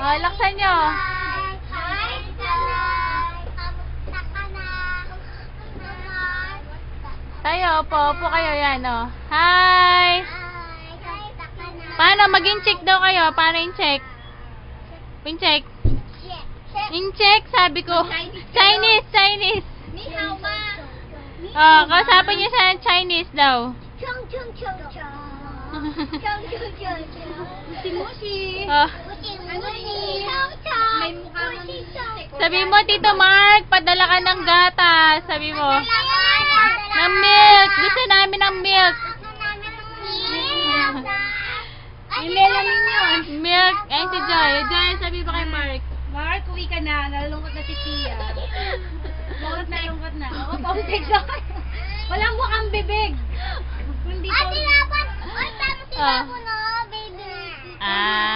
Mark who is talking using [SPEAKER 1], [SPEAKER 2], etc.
[SPEAKER 1] Oh, laksan nyo. Tayo, opo kayo yan, oh. Hi! Paano? Mag-in-check daw kayo. Paano in-check? In-check? In-check, sabi ko. Chinese. Oh, kausapin niyo sa Chinese daw. Oh. Sabi mo, Tito Mark, padala ka ng gatas. Sabi mo. Ng milk. Gusto namin ng milk. Milk. Ay, si Joy. Joy, sabi mo kay Mark.
[SPEAKER 2] Mark, uwi ka na. Nalulungkot na si Tia. Lungkot na. Oo, pausig ka. Walang mukhang bibig. Kundi
[SPEAKER 3] Ate, dapat. Ay, tama si Babu, no, baby.
[SPEAKER 1] Ah.